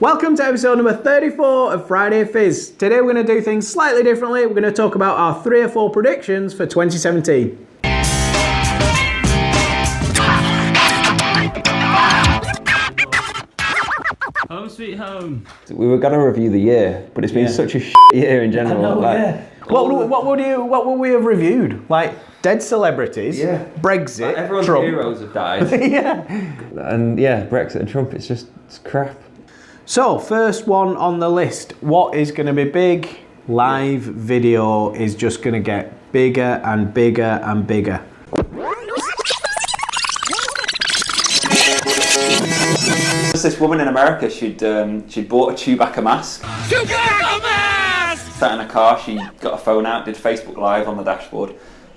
Welcome to episode number 34 of Friday Fizz. Today we're going to do things slightly differently. We're going to talk about our 3 or 4 predictions for 2017. Home sweet home. We were going to review the year, but it's been such a shit year in general. What would we have reviewed? Like dead celebrities, Brexit, like everyone's Trump. heroes have died. And Brexit and Trump, it's crap. So, first one on the list, what is going to be big? Live video is just going to get bigger and bigger and bigger. There's this woman in America, she'd bought a Chewbacca mask. Chewbacca mask! Sat in a car, she got a phone out, did Facebook Live on the dashboard,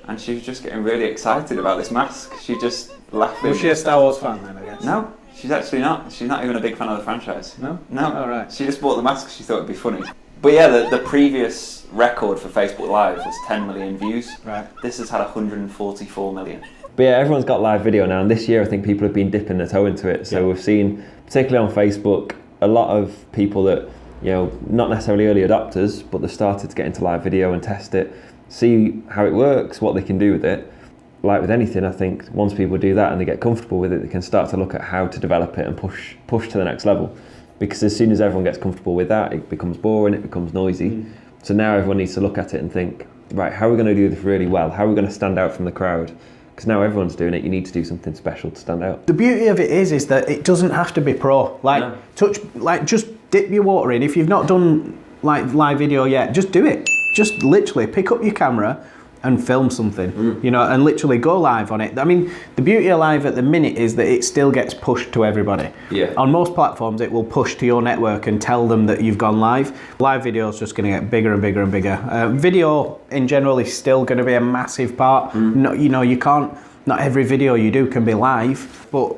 and she was just getting really excited about this mask. She just laughing. Was she a Star Wars fan then, I guess? No, she's actually not. She's not even a big fan of the franchise. No? No. All right. She just bought the mask because she thought it'd be funny. But yeah, the previous record for Facebook Live was 10 million views. Right. This has had 144 million. But yeah, everyone's got live video now, and this year I think people have been dipping their toe into it. So we've seen, particularly on Facebook, a lot of people that, not necessarily early adopters, but they've started to get into live video and test it, see how it works, what they can do with it. Like with anything, I think once people do that and they get comfortable with it, they can start to look at how to develop it and push to the next level. Because as soon as everyone gets comfortable with that, it becomes boring, it becomes noisy. So now everyone needs to look at it and think, right, how are we going to do this really well? How are we going to stand out from the crowd? Because now everyone's doing it, you need to do something special to stand out. The beauty of it is that it doesn't have to be pro. Just dip your water in. If you've not done live video yet, just do it. Just literally pick up your camera and film something, and literally go live on it. I mean, the beauty of live at the minute is that it still gets pushed to everybody. Yeah. On most platforms, it will push to your network and tell them that you've gone live. Live video is just going to get bigger and bigger and bigger. Video in general is still going to be a massive part. You can't. Not every video you do can be live, but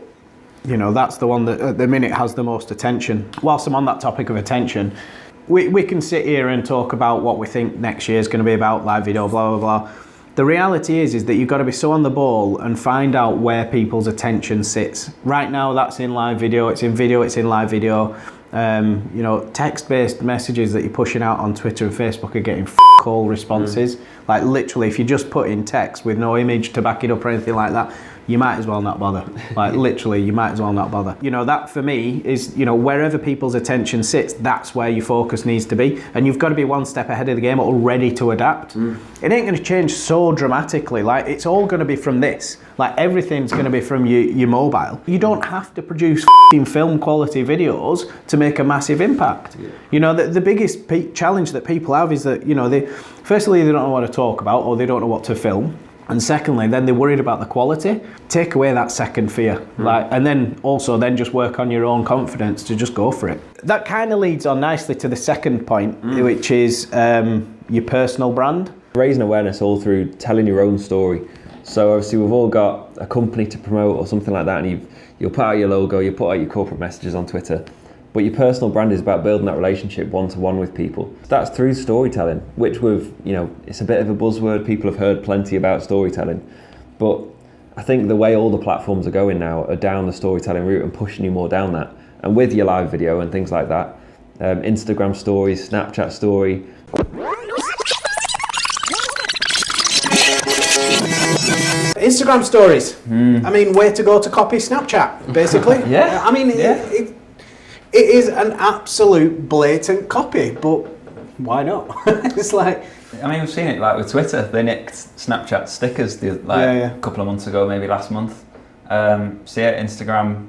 that's the one that at the minute has the most attention. Whilst I'm on that topic of attention, we can sit here and talk about what we think next year is going to be about, live video, blah, blah, blah. The reality is that you've got to be so on the ball and find out where people's attention sits. Right now, that's in live video, it's in live video. Text-based messages that you're pushing out on Twitter and Facebook are getting all responses. Like literally, if you just put in text with no image to back it up or anything like that, you might as well not bother. Like literally, you might as well not bother. That for me is, wherever people's attention sits, that's where your focus needs to be. And you've got to be one step ahead of the game or ready to adapt. It ain't going to change so dramatically. Like it's all going to be from this. Like everything's going to be from your mobile. You don't have to produce film quality videos to make a massive impact. The biggest challenge that people have is that, firstly, they don't know what to talk about or they don't know what to film. And secondly, then they're worried about the quality. Take away that second fear, and then just work on your own confidence to just go for it. That kind of leads on nicely to the second point, which is your personal brand. Raising awareness all through telling your own story. So obviously we've all got a company to promote or something like that, and you'll put out your logo, you put out your corporate messages on Twitter. But your personal brand is about building that relationship one-to-one with people. That's through storytelling, which it's a bit of a buzzword. People have heard plenty about storytelling. But I think the way all the platforms are going now are down the storytelling route and pushing you more down that. And with your live video and things like that, Instagram stories, Snapchat story. Instagram stories. I mean, way to go to copy Snapchat, basically. I mean, it is an absolute blatant copy, but why not? It's like... I mean, we've seen it like with Twitter. They nicked Snapchat stickers a couple of months ago, maybe last month. Instagram,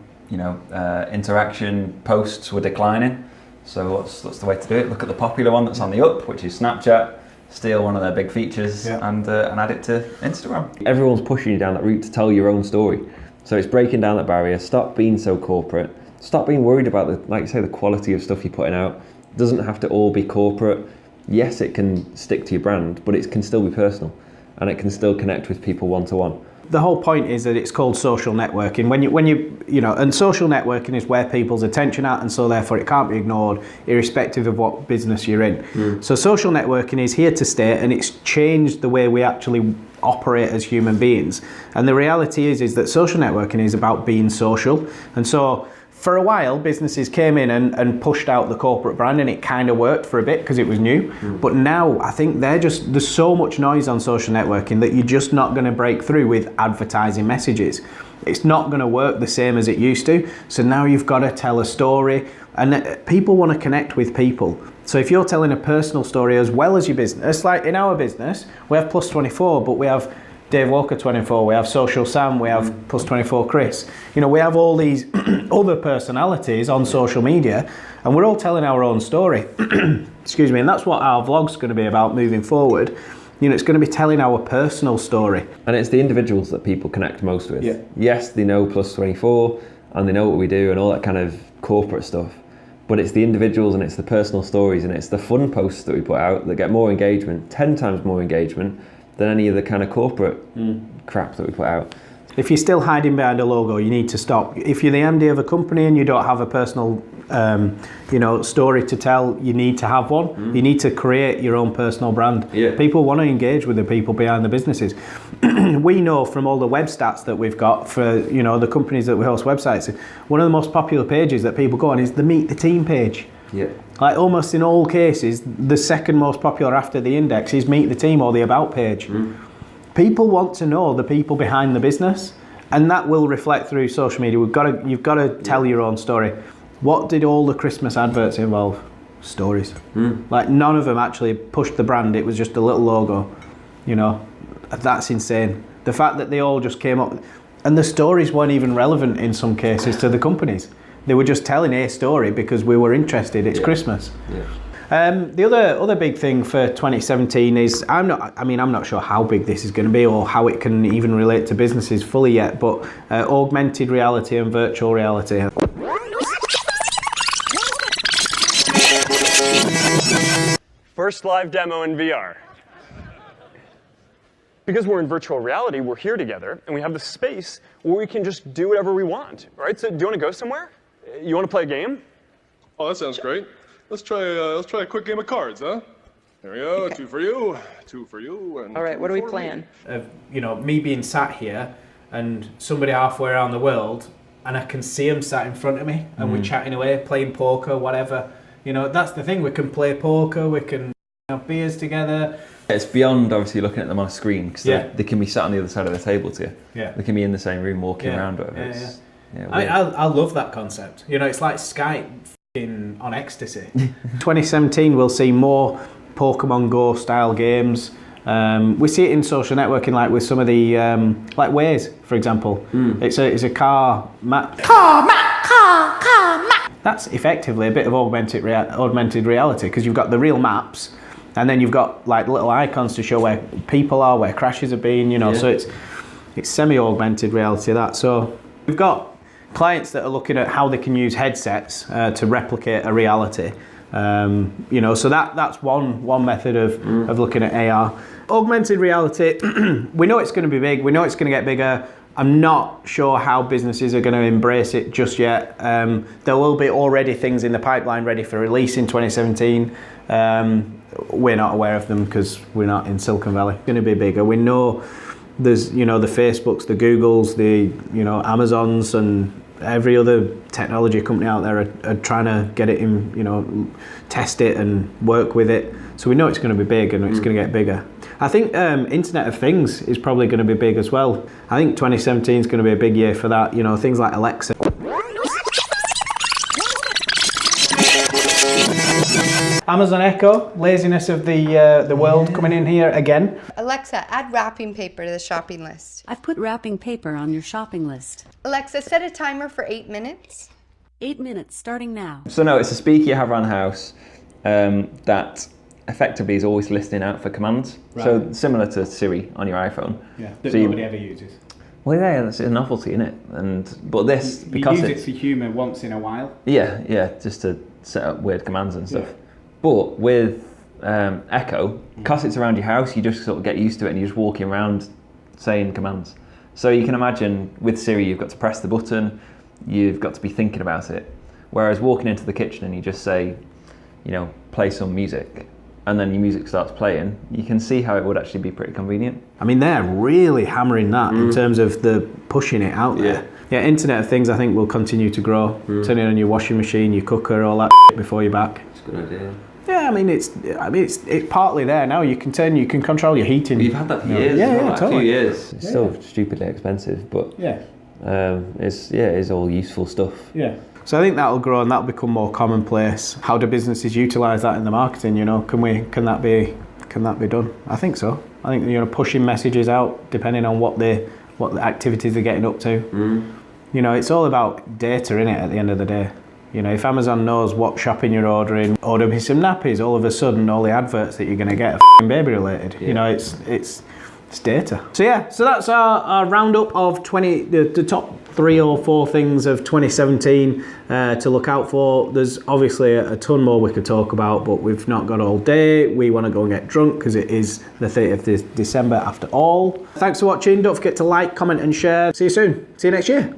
interaction posts were declining. So what's the way to do it? Look at the popular one that's on the up, which is Snapchat. Steal one of their big features and add it to Instagram. Everyone's pushing you down that route to tell your own story. So it's breaking down that barrier. Stop being so corporate. Stop being worried about the quality of stuff you're putting out. It doesn't have to all be corporate. Yes, it can stick to your brand, but it can still be personal, and it can still connect with people one-to-one. The whole point is that it's called social networking. And social networking is where people's attention are, and so therefore it can't be ignored, irrespective of what business you're in. So social networking is here to stay, and it's changed the way we actually operate as human beings. And the reality is that social networking is about being social, and so For a while, businesses came in and pushed out the corporate brand, and it kind of worked for a bit because it was new. But now I think there's so much noise on social networking that you're just not going to break through with advertising messages. It's not going to work the same as it used to. So now you've got to tell a story, and people want to connect with people. So if you're telling a personal story as well as your business, like in our business, we have Plus 24, but we have Dave Walker 24, we have Social Sam, we have Plus 24 Chris. You know, we have all these other personalities on social media, and we're all telling our own story. Excuse me, and that's what our vlog's going to be about moving forward. You know, it's going to be telling our personal story. And it's the individuals that people connect most with. Yeah. Yes, they know Plus 24, and they know what we do and all that kind of corporate stuff. But it's the individuals and it's the personal stories and it's the fun posts that we put out that get more engagement, 10 times more engagement than any of the kind of corporate crap that we put out. If you're still hiding behind a logo, you need to stop. If you're the MD of a company and you don't have a personal, story to tell, you need to have one. You need to create your own personal brand. Yeah. People want to engage with the people behind the businesses. We know from all the web stats that we've got for, the companies that we host websites, one of the most popular pages that people go on is the Meet the Team page. Yeah. Like almost in all cases, the second most popular after the index is Meet the Team or the About page. People want to know the people behind the business, and that will reflect through social media. You've got to tell your own story. What did all the Christmas adverts involve? Stories. Like none of them actually pushed the brand. It was just a little logo. That's insane. The fact that they all just came up, and the stories weren't even relevant in some cases to the companies. They were just telling a story because we were interested. It's Christmas. Yeah. The other big thing for 2017 is I'm not sure how big this is going to be or how it can even relate to businesses fully yet, but augmented reality and virtual reality. First live demo in VR. Because we're in virtual reality, we're here together, and we have the space where we can just do whatever we want, right? So do you want to go somewhere? You want to play a game? Oh, that sounds great. Let's try a quick game of cards, huh? There we go. Okay. Two for you, and all right, what are we playing? Me being sat here and somebody halfway around the world, and I can see them sat in front of me, and we're chatting away, playing poker, whatever. That's the thing. We can play poker. We can have beers together. It's beyond obviously looking at them on a screen because Yeah. they can be sat on the other side of the table to you. Yeah. They can be in the same room walking around. Whatever. I love that concept. It's like Skype on ecstasy. 2017 we'll see more Pokemon Go style games. We see it in social networking, like with some of the like Waze, for example. It's a car map. Car map. That's effectively a bit of augmented reality because you've got the real maps, and then you've got like little icons to show where people are, where crashes have been. So it's semi-augmented reality. So we've got clients that are looking at how they can use headsets to replicate a reality. So that's one method of looking at AR. Augmented reality, we know it's going to be big, we know it's going to get bigger. I'm not sure how businesses are going to embrace it just yet. There will be already things in the pipeline ready for release in 2017. We're not aware of them because we're not in Silicon Valley. It's going to be bigger. We know there's, the Facebooks, the Googles, the, Amazons, and every other technology company out there are trying to get it in, test it and work with it. So we know it's going to be big and it's going to get bigger. I think Internet of Things is probably going to be big as well. I think 2017 is going to be a big year for that. Things like Alexa. Amazon Echo, laziness of the world coming in here again. Alexa, add wrapping paper to the shopping list. I've put wrapping paper on your shopping list. Alexa, set a timer for 8 minutes. 8 minutes, starting now. So no, it's a speaker you have around the house that effectively is always listening out for commands. Right. So similar to Siri on your iPhone. Yeah, that nobody ever uses. Well, yeah, that's a novelty, isn't it? But this, because you use it for humour once in a while. Yeah, just to set up weird commands and stuff. Yeah. But with Echo, because it's around your house, you just sort of get used to it and you're just walking around saying commands. So you can imagine with Siri, you've got to press the button, you've got to be thinking about it. Whereas walking into the kitchen and you just say, play some music, and then your music starts playing, you can see how it would actually be pretty convenient. I mean, they're really hammering that in terms of the pushing it out there. Yeah, Internet of Things I think will continue to grow. Turning on your washing machine, your cooker, all that before you're back. It's a good idea. Yeah, I mean it's partly there now. You can control your heating. You've had that for years. Yeah, totally. A few years. It's still stupidly expensive, but it's all useful stuff. Yeah. So I think that'll grow and that'll become more commonplace. How do businesses utilise that in the marketing? You know, can that be done? I think so. I think pushing messages out depending on what the activities they're getting up to. You know, it's all about data, innit? At the end of the day. You know, if Amazon knows what shopping you're ordering, order me some nappies, all of a sudden all the adverts that you're going to get are baby related. Yeah. You know, it's data. So yeah, so that's our roundup of the top 3 or 4 things of 2017 to look out for. There's obviously a ton more we could talk about, but we've not got all day. We want to go and get drunk because it is the 30th of December after all. Thanks for watching. Don't forget to like, comment and share. See you soon. See you next year.